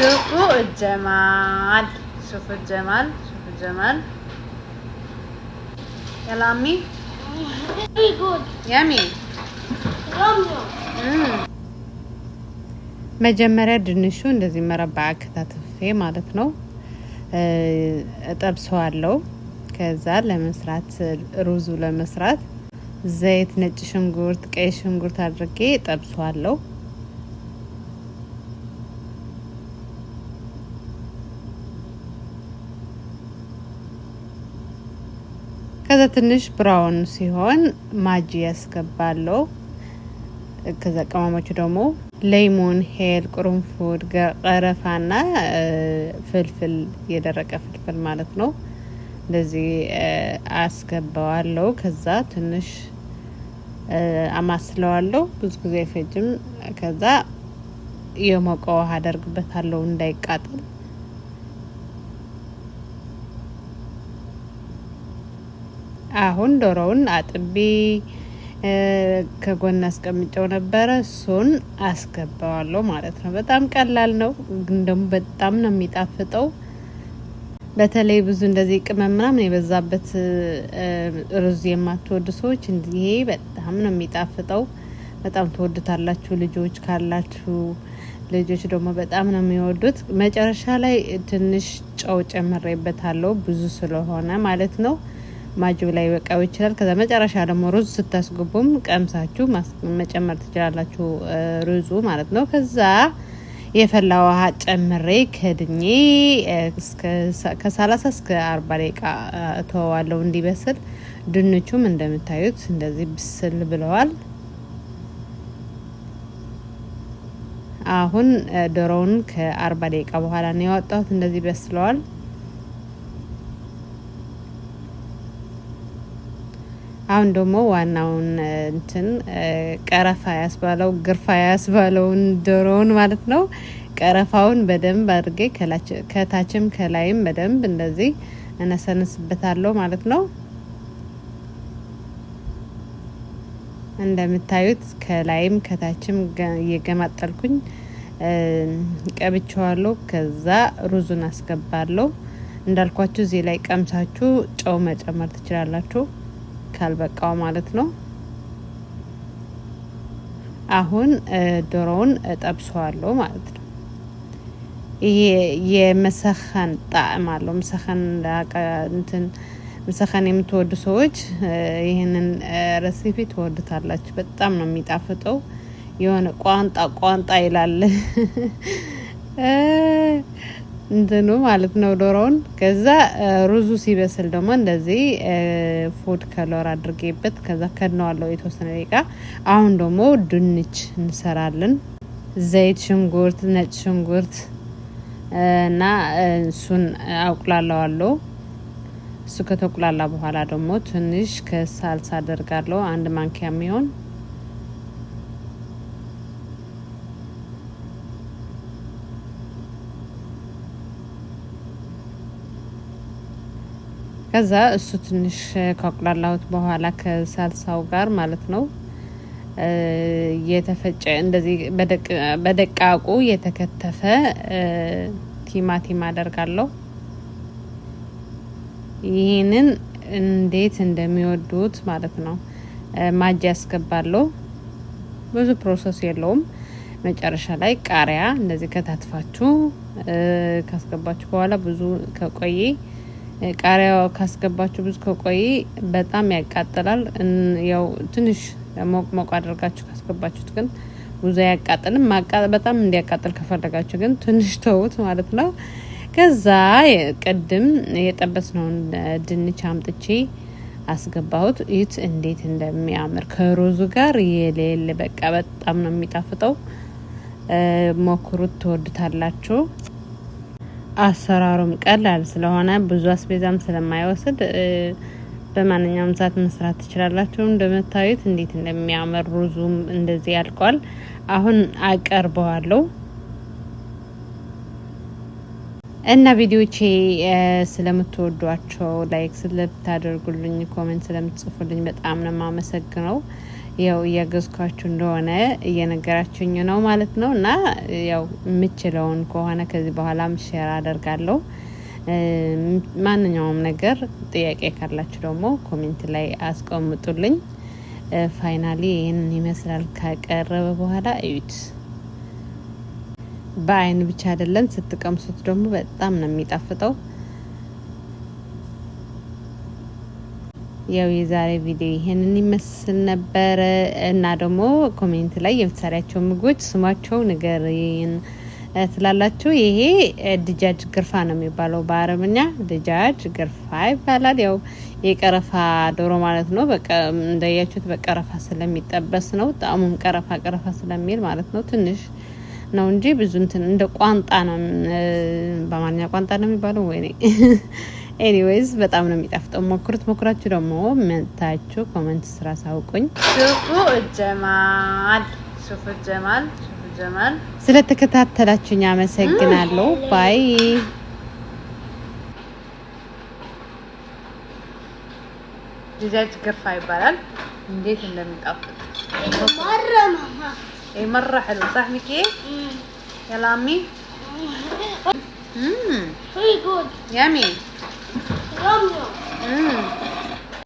شوفوا الجمال شوفوا الجمال شوفوا الجمال يلا أمي very good يامي መጀመሪያ ድንሹ እንደዚህ መረባ አከታትፌ ማለት ነው እጠብሰዋለሁ። ከዛ ለመስራት ሩዙ ለመስራት ዘይት፣ ነጭ ሽንኩርት፣ ቀይ ሽንኩርት አድርጌ እጠብሰዋለሁ። ከዛ ትንሽ ብራውን ሲሆን ማጂ ያስገባለሁ። ከዛ ቅመሞቹ ደግሞ ሌሞን፣ ሄል፣ ቁርንፉድ፣ ቀረፋና ፍልፍል የደረቀ ፍልፍል ማለት ነው። እንደዚህ አስገባዋለሁ። ከዛ ትንሽ አማስለዋለሁ። ብዙ ጊዜ አይፈጅም። ከዛ የሞቀ ውሃ አደርግበታለሁ እንዳይቃጠል። አሁን ዶሮውን አጥቤ ከጎን አስቀምጨው ነበረ። እሱን አስገባዋለሁ ማለት ነው። በጣም ቀላል ነው፣ ግን ደግሞ በጣም ነው የሚጣፍጠው። በተለይ ብዙ እንደዚህ ቅመም ምናምን የበዛበት ሩዝ የማትወዱ ሰዎች ይሄ በጣም ነው የሚጣፍጠው። በጣም ትወዱታላችሁ። ልጆች ካላችሁ ልጆች ደግሞ በጣም ነው የሚወዱት። መጨረሻ ላይ ትንሽ ጨው ጨምሬበታለሁ፣ ብዙ ስለሆነ ማለት ነው። ማጂው ላይ በቃው ይችላል። ከዛ መጨረሻ ደግሞ ሩዝ ስታስገቡም ቀምሳችሁ መጨመር ትችላላችሁ፣ ሩዙ ማለት ነው። ከዛ የፈላ ውሃ ጨምሬ ከድኜ ከ30 እስከ 40 ደቂቃ እተዋለሁ እንዲበስል። ድንቹም እንደምታዩት እንደዚህ ብስል ብለዋል። አሁን ዶሮውን ከ40 ደቂቃ በኋላ ነው ያወጣሁት። እንደዚህ በስለዋል። አሁን ደግሞ ዋናውን እንትን ቀረፋ ያስባለው ግርፋ ያስባለውን ዶሮውን ማለት ነው። ቀረፋውን በደንብ አድርጌ ከታችም ከላይም በደንብ እንደዚህ እነሰንስበታለሁ ማለት ነው። እንደምታዩት ከላይም ከታችም እየገማጠልኩኝ ቀብቼዋለሁ። ከዛ ሩዙን አስገባለሁ። እንዳልኳችሁ እዚህ ላይ ቀምሳችሁ ጨው መጨመር ትችላላችሁ ካልበቃው ማለት ነው። አሁን ዶሮውን እጠብሰዋለሁ ማለት ነው። ይሄ የመሰኸን ጣዕም አለው። መሰኸን የምትወዱ ሰዎች ይሄንን ሬሲፒ ትወዱታላችሁ። በጣም ነው የሚጣፍጠው። የሆነ ቋንጣ ይላል እንትኑ ማለት ነው ዶሮውን። ከዛ ሩዙ ሲበስል ደግሞ እንደዚህ ፉድ ከለር አድርጌበት ከዛ ከድነዋለሁ የተወሰነ ደቂቃ። አሁን ደግሞ ድንች እንሰራለን። ዘይት፣ ሽንኩርት፣ ነጭ ሽንኩርት እና እሱን አቁላለዋለሁ። እሱ ከተቁላላ በኋላ ደግሞ ትንሽ ከሳልሳ አደርጋለሁ፣ 1 ማንኪያ የሚሆን። ከዛ እሱ ትንሽ ካቁላላሁት በኋላ ከሳልሳው ጋር ማለት ነው የተፈጨ እንደዚህ በደቃቁ የተከተፈ ቲማቲም አደርጋለሁ። ይሄንን እንዴት እንደሚወዱት ማለት ነው። ማጂ ያስገባለሁ። ብዙ ፕሮሰስ የለውም። መጨረሻ ላይ ቃሪያ እንደዚህ ከታትፋችሁ ካስገባችሁ በኋላ ብዙ ከቆየ ቃሪያው ካስገባችሁ ብዙ ከቆየ በጣም ያቃጥላል። ያው ትንሽ ሞቅ አድርጋችሁ ካስገባችሁት ግን ብዙ አያቃጥልም። በጣም እንዲያቃጥል ከፈለጋችሁ ግን ትንሽ ተውት ማለት ነው። ከዛ ቅድም የጠበስነውን ድንች አምጥቼ አስገባሁት። ይት እንዴት እንደሚያምር ከሩዙ ጋር የሌለ በቃ በጣም ነው የሚጣፍጠው። ሞክሩት፣ ትወዱታላችሁ። አሰራሩም ቀላል ስለሆነ ብዙ አስቤዛም ስለማይወስድ በማንኛውም ሰዓት መስራት ትችላላችሁ። እንደምታዩት እንዴት እንደሚያምር ሩዙም እንደዚህ ያልቋል። አሁን አቀርበዋለሁ እና ቪዲዮቼ ስለምትወዷቸው ላይክ ስለምታደርጉልኝ፣ ኮሜንት ስለምትጽፉልኝ በጣም ነው የማመሰግነው። ያው እያገዝኳችሁ እንደሆነ እየነገራችሁኝ ነው ማለት ነው። እና ያው የምችለውን ከሆነ ከዚህ በኋላም ሼር አደርጋለሁ። ማንኛውም ነገር ጥያቄ ካላችሁ ደግሞ ኮሜንት ላይ አስቀምጡልኝ። ፋይናሊ ይሄንን ይመስላል ካቀረበ በኋላ እዩት። በአይን ብቻ አይደለም ስትቀምሱት ደግሞ በጣም ነው የሚጣፍጠው። ያው የዛሬ ቪዲዮ ይሄንን ይመስል ነበር እና ደግሞ ኮሜንት ላይ የምትሰሪያቸው ምግቦች ስማቸው ንገሪን ትላላችሁ። ይሄ ድጃጅ ግርፋ ነው የሚባለው በአረብኛ ድጃጅ ግርፋ ይባላል። ያው የቀረፋ ዶሮ ማለት ነው። በቃ እንደያችሁት በቀረፋ ስለሚጠበስ ነው። ጣዕሙም ቀረፋ ስለሚል ማለት ነው። ትንሽ ነው እንጂ ብዙ እንትን እንደ ቋንጣ ነው። በአማርኛ ቋንጣ ነው የሚባለው ወይ? ኤኒዌይስ በጣም ነው የሚጣፍጠው። ሞክራችሁ ደግሞ መታችሁ ኮሜንት ስራ ሳውቁኝ። ሹፉ ጀማል ስለተከታተላችሁኝ አመሰግናለሁ። ባይ ድጃጅ ግርፋ ይባላል። እንዴት እንደሚጣፍጥ مرة حلو صح ميكي؟ يلا عمي. Very good. Yummy. Yum.